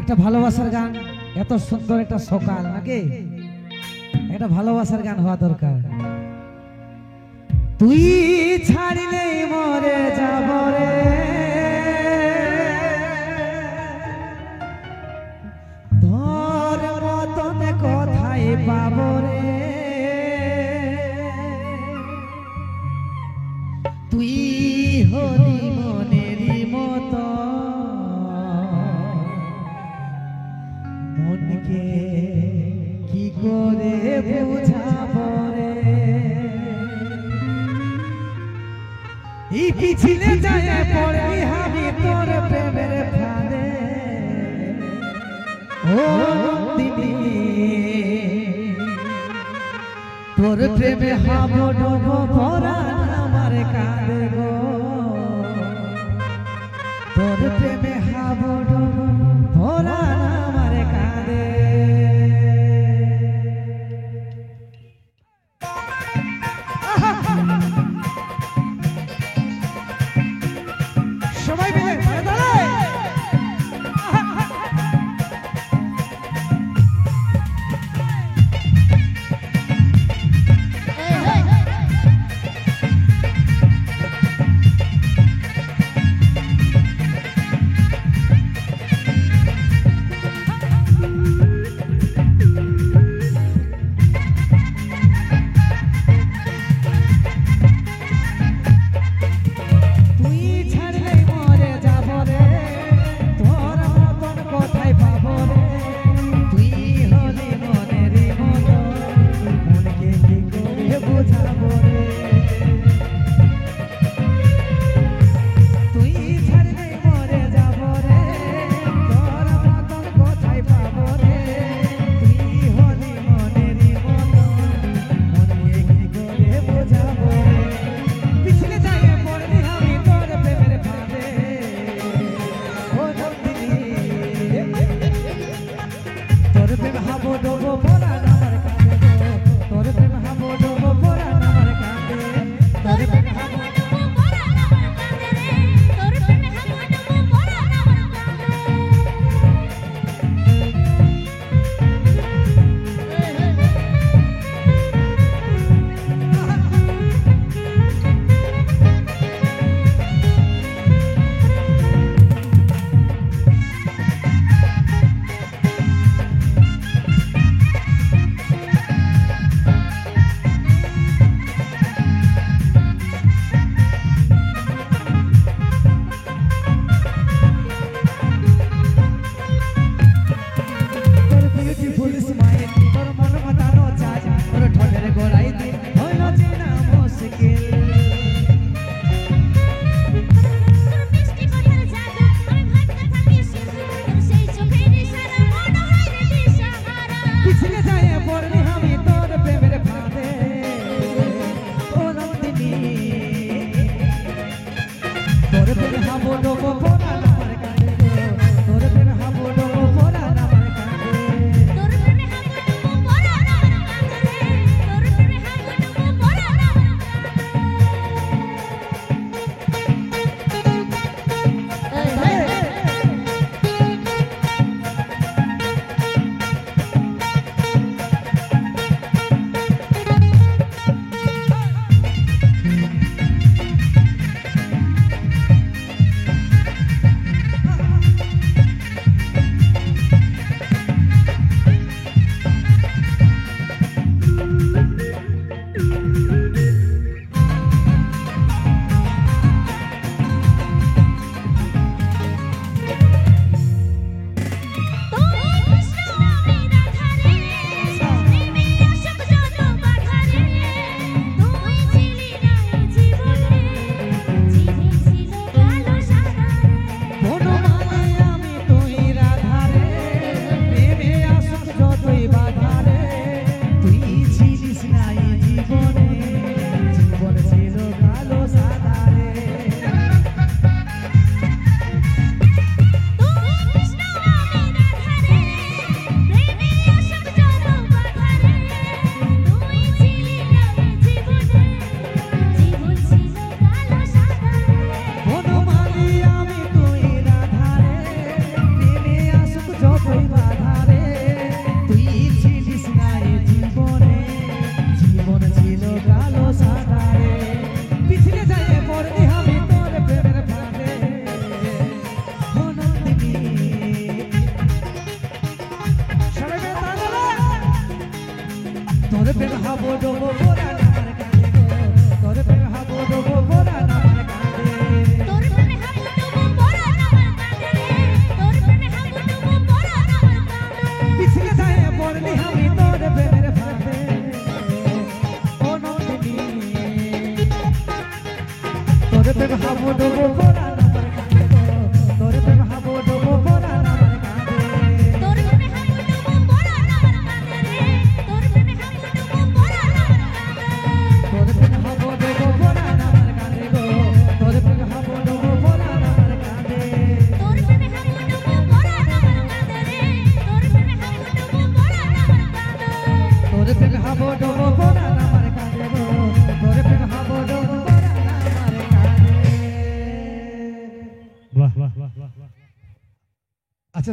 একটা ভালোবাসার গান, এত সুন্দর একটা সকাল নাকি, একটা ভালোবাসার গান হওয়া দরকার। তুই ছাড়িলে মরে যাব রে, ধর মতন কোথায় পাব রে, তুই হলি মনেরই মতো, মনকে কি করে বুঝাবো রে, এই পিছলে যায় পড়বি আমি তোর প্রেমের ফাঁদে, ও দিদি তোর প্রেমে হাব ডুব পরাণ আমার কাঁদে গো, তোর প্রেমে হাব ডুব পরাণ আমার কাঁদে। সবাই মিলে দাঁড়ায় হাবো ডোবো পরাণ আমার কাঁদে গো তোর প্রেমে হাবো ডোবো পরাণ আমার কাঁদে তোর প্রেমে হাবুডুবু পরাণ আমার কাঁদে রে তোর প্রেমে হাবুডুবু পরাণ আমার কাঁদে পিছলে যায় পড়লি আমি তোর প্রেমের ফাঁদে ও নন্দিনী তোর প্রেমে হাবো ডোবো পরাণ আমার কাঁদে গো তোর প্রেমে হাবো ডোবো পরাণ আমার কাঁদে তোর প্রেমে হাবুডুবু পরাণ আমার কাঁদে রে তোর প্রেমে হাবুডুবু পরাণ আমার কাঁদে তোর প্রেমে হাবো ডোবো পরাণ আমার কাঁদে গো তোর প্রেমে হাবো ডোবো পরাণ আমার কাঁদে তোর প্রেমে হাবুডুবু পরাণ আমার কাঁদে রে তোর প্রেমে হাবুডুবু পরাণ আমার কাঁদে তোর প্রেমে হাবো ডোবো পরাণ আমার কাঁদে গো তোর প্রেমে হাবো ডোবো পরাণ আমার কাঁদে বাহ বাহ বাহ বাহ। আচ্ছা